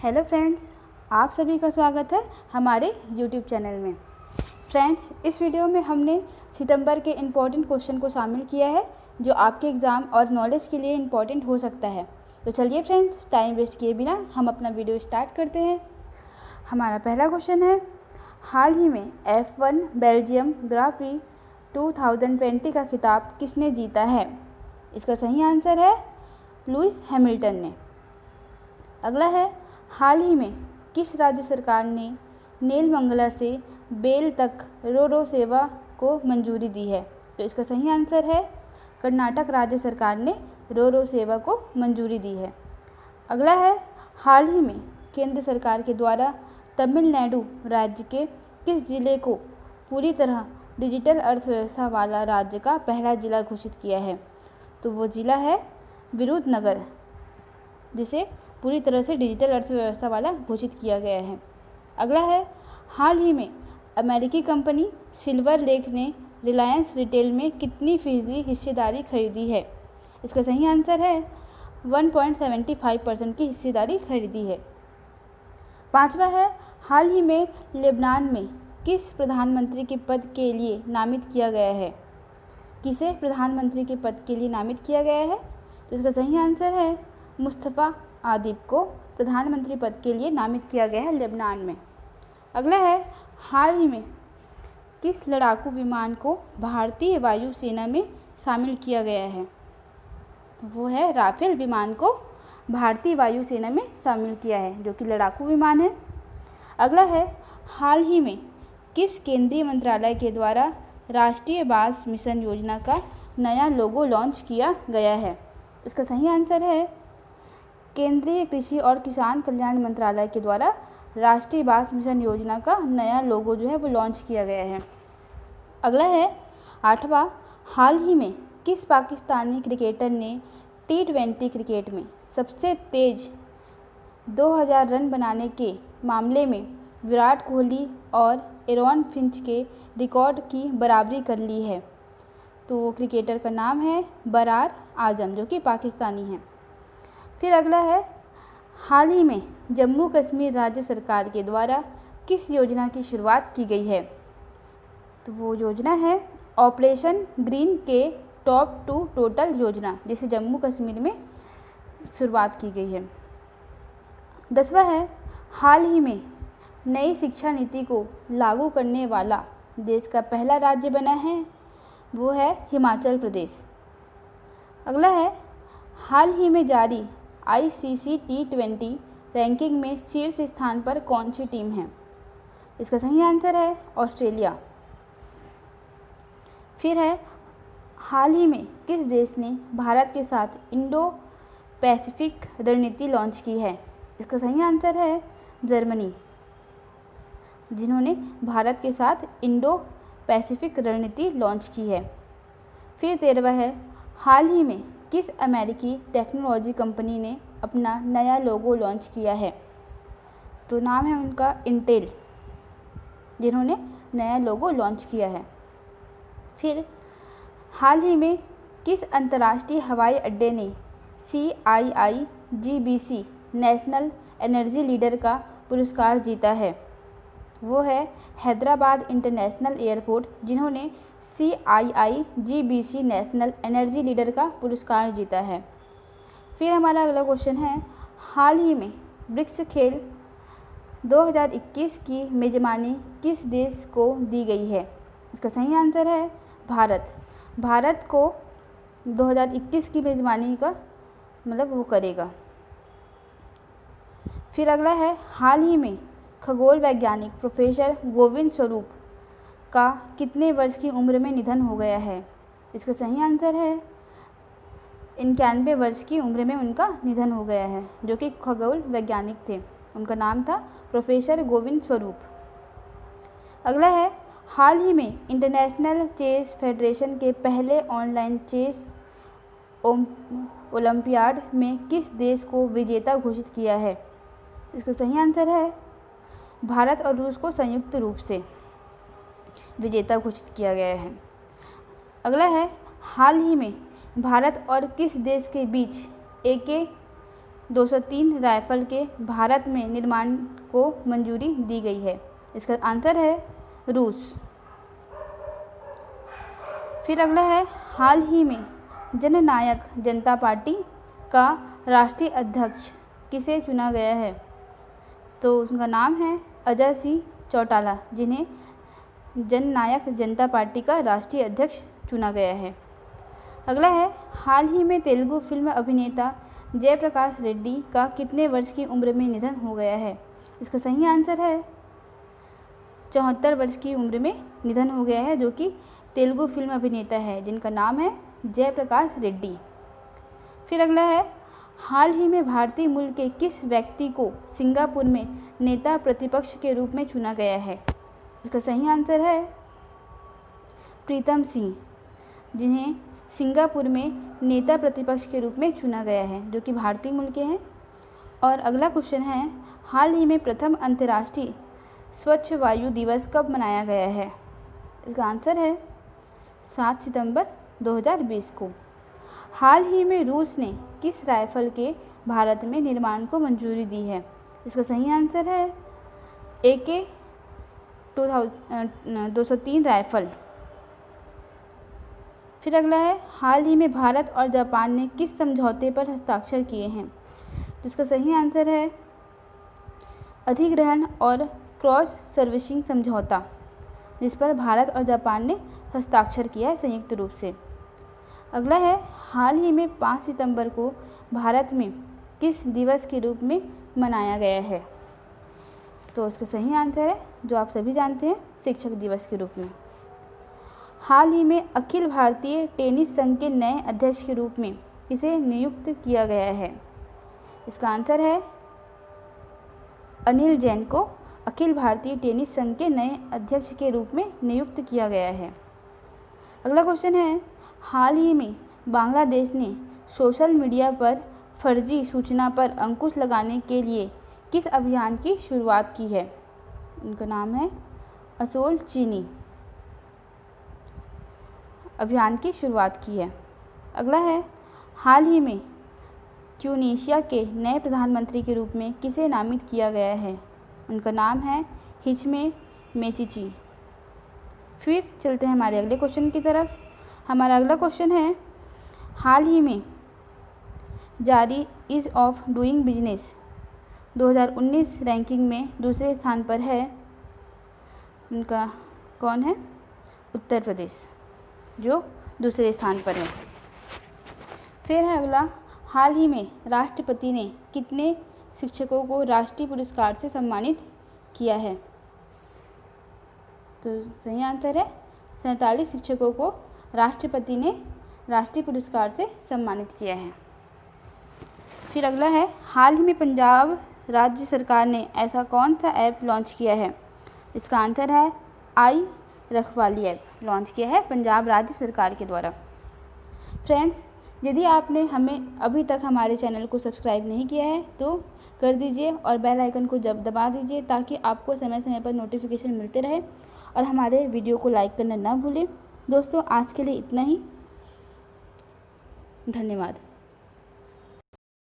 Hello friends, आप सभी का स्वागत है हमारे यूट्यूब चैनल में। फ्रेंड्स, इस वीडियो में हमने सितंबर के इम्पॉर्टेंट क्वेश्चन को शामिल किया है जो आपके एग्ज़ाम और नॉलेज के लिए इम्पॉर्टेंट हो सकता है। तो चलिए फ्रेंड्स, टाइम वेस्ट किए बिना हम अपना वीडियो स्टार्ट करते हैं। हमारा पहला क्वेश्चन है, हाल ही में F1 बेल्जियम ग्रां प्री 2020 का खिताब किसने जीता है? इसका सही आंसर है लुइस हैमिल्टन ने। अगला है, हाल ही में किस राज्य सरकार ने नेलमंगला से बेल तक रो सेवा को मंजूरी दी है? तो इसका सही आंसर है कर्नाटक राज्य सरकार ने रो सेवा को मंजूरी दी है। अगला है, हाल ही में केंद्र सरकार के द्वारा तमिलनाडु राज्य के किस जिले को पूरी तरह डिजिटल अर्थव्यवस्था वाला राज्य का पहला जिला घोषित किया है? तो वो जिला है विरुधनगर, जिसे पूरी तरह से डिजिटल अर्थव्यवस्था वाला घोषित किया गया है। अगला है, हाल ही में अमेरिकी कंपनी सिल्वर लेक ने रिलायंस रिटेल में कितनी फीसदी हिस्सेदारी खरीदी है? इसका सही आंसर है 1.75% की हिस्सेदारी खरीदी है। पांचवा है, हाल ही में लेबनान में किस प्रधानमंत्री के पद के लिए नामित किया गया है? किसे प्रधानमंत्री के पद के लिए नामित किया गया है? तो इसका सही आंसर है मुस्तफ़ा आदिब को प्रधानमंत्री पद के लिए नामित किया गया है लेबनान में। अगला है, हाल ही में किस लड़ाकू विमान को भारतीय वायुसेना में शामिल किया गया है? वो है राफेल विमान को भारतीय वायुसेना में शामिल किया है, जो कि लड़ाकू विमान है। अगला है, हाल ही में किस केंद्रीय मंत्रालय के द्वारा राष्ट्रीय बांस मिशन योजना का नया लोगो लॉन्च किया गया है? इसका सही आंसर है केंद्रीय कृषि और किसान कल्याण मंत्रालय के द्वारा राष्ट्रीय बांस मिशन योजना का नया लोगो जो है वो लॉन्च किया गया है। अगला है, आठवां, हाल ही में किस पाकिस्तानी क्रिकेटर ने T20 क्रिकेट में सबसे तेज 2000 रन बनाने के मामले में विराट कोहली और एरॉन फिंच के रिकॉर्ड की बराबरी कर ली है? तो क्रिकेटर का नाम है बरार आजम, जो कि पाकिस्तानी हैं। फिर अगला है, हाल ही में जम्मू कश्मीर राज्य सरकार के द्वारा किस योजना की शुरुआत की गई है? तो वो योजना है ऑपरेशन ग्रीन के टॉप 2 टोटल योजना, जिसे जम्मू कश्मीर में शुरुआत की गई है। 10वां है, हाल ही में नई शिक्षा नीति को लागू करने वाला देश का पहला राज्य बना है, वो है हिमाचल प्रदेश। अगला है, हाल ही में जारी ICC T20 रैंकिंग में शीर्ष स्थान पर कौन सी टीम है? इसका सही आंसर है ऑस्ट्रेलिया। फिर है, हाल ही में किस देश ने भारत के साथ इंडो पैसिफिक रणनीति लॉन्च की है? इसका सही आंसर है जर्मनी, जिन्होंने भारत के साथ इंडो पैसिफिक रणनीति लॉन्च की है। फिर 13वां है, हाल ही में किस अमेरिकी टेक्नोलॉजी कंपनी ने अपना नया लोगो लॉन्च किया है? तो नाम है उनका इंटेल, जिन्होंने नया लोगो लॉन्च किया है। फिर हाल ही में किस अंतर्राष्ट्रीय हवाई अड्डे ने CIIGBC नेशनल एनर्जी लीडर का पुरस्कार जीता है? वो है हैदराबाद इंटरनेशनल एयरपोर्ट, जिन्होंने CIIGBC नेशनल एनर्जी लीडर का पुरस्कार जीता है। फिर हमारा अगला क्वेश्चन है, हाल ही में ब्रिक्स खेल 2021 की मेजबानी किस देश को दी गई है? इसका सही आंसर है भारत। भारत को 2021 की मेजबानी का वो करेगा। फिर अगला है, हाल ही में खगोल वैज्ञानिक प्रोफेसर गोविंद स्वरूप का कितने वर्ष की उम्र में निधन हो गया है? इसका सही आंसर है 91 वर्ष की उम्र में उनका निधन हो गया है, जो कि खगोल वैज्ञानिक थे। उनका नाम था प्रोफेसर गोविंद स्वरूप। अगला है, हाल ही में इंटरनेशनल चेस फेडरेशन के पहले ऑनलाइन चेस ओलंपियाड में किस देश को विजेता घोषित किया है? इसका सही आंसर है भारत और रूस को संयुक्त रूप से विजेता घोषित किया गया है। अगला है, हाल ही में भारत और किस देश के बीच 203 राइफल के भारत में निर्माण को मंजूरी दी गई है? इसका आंसर है रूस। फिर अगला है, हाल ही में जननायक जनता पार्टी का राष्ट्रीय अध्यक्ष किसे चुना गया है? तो उनका नाम है अजय सिंह चौटाला, जिन्हें जननायक जनता पार्टी का राष्ट्रीय अध्यक्ष चुना गया है। अगला है, हाल ही में तेलुगु फिल्म अभिनेता जयप्रकाश रेड्डी का कितने वर्ष की उम्र में निधन हो गया है? इसका सही आंसर है 74 वर्ष की उम्र में निधन हो गया है, जो कि तेलुगु फिल्म अभिनेता है जिनका नाम है जयप्रकाश रेड्डी। फिर अगला है, हाल ही में भारतीय मूल के किस व्यक्ति को सिंगापुर में नेता प्रतिपक्ष के रूप में चुना गया है? इसका सही आंसर है प्रीतम सिंह, जिन्हें सिंगापुर में नेता प्रतिपक्ष के रूप में चुना गया है, जो कि भारतीय मूल के हैं। और अगला क्वेश्चन है, हाल ही में प्रथम अंतर्राष्ट्रीय स्वच्छ वायु दिवस कब मनाया गया है? इसका आंसर है 7 सितंबर 2020 को। हाल ही में रूस ने किस राइफल के भारत में निर्माण को मंजूरी दी है? इसका सही आंसर है AK 203 राइफल। फिर अगला है, हाल ही में भारत और जापान ने किस समझौते पर हस्ताक्षर किए हैं? तो इसका सही आंसर है अधिग्रहण और क्रॉस सर्विसिंग समझौता, जिस पर भारत और जापान ने हस्ताक्षर किया है संयुक्त रूप से। अगला है, हाल ही में 5 सितंबर को भारत में किस दिवस के रूप में मनाया गया है? तो इसका सही आंसर है, जो आप सभी जानते हैं, शिक्षक दिवस के रूप में। हाल ही में अखिल भारतीय टेनिस संघ के नए अध्यक्ष के रूप में किसे नियुक्त किया गया है? इसका आंसर है अनिल जैन को अखिल भारतीय टेनिस संघ के नए अध्यक्ष के रूप में नियुक्त किया गया है। अगला क्वेश्चन है, हाल ही में बांग्लादेश ने सोशल मीडिया पर फर्जी सूचना पर अंकुश लगाने के लिए किस अभियान की शुरुआत की है? उनका नाम है असोल चीनी अभियान की शुरुआत की है। अगला है, हाल ही में ट्यूनीशिया के नए प्रधानमंत्री के रूप में किसे नामित किया गया है? उनका नाम है हिचमे मेचिची। फिर चलते हैं हमारे अगले क्वेश्चन की तरफ। हमारा अगला क्वेश्चन है, हाल ही में जारी ease of doing business 2019 ranking में दूसरे स्थान पर है, उनका कौन है? उत्तर प्रदेश, जो दूसरे स्थान पर है। फिर है अगला, हाल ही में राष्ट्रपति ने कितने शिक्षकों को राष्ट्रीय पुरस्कार से सम्मानित किया है? तो सही आंसर है 47 शिक्षकों को राष्ट्रपति ने राष्ट्रीय पुरस्कार से सम्मानित किया है। फिर अगला है, हाल ही में पंजाब राज्य सरकार ने ऐसा कौन सा ऐप लॉन्च किया है? इसका आंसर है आई रखवाली ऐप लॉन्च किया है पंजाब राज्य सरकार के द्वारा। फ्रेंड्स, यदि आपने हमें अभी तक हमारे चैनल को सब्सक्राइब नहीं किया है तो कर दीजिए और बेल आइकन को जब दबा दीजिए, ताकि आपको समय समय पर नोटिफिकेशन मिलते रहे, और हमारे वीडियो को लाइक करना ना भूलें। दोस्तों, आज के लिए इतना ही। धन्यवाद।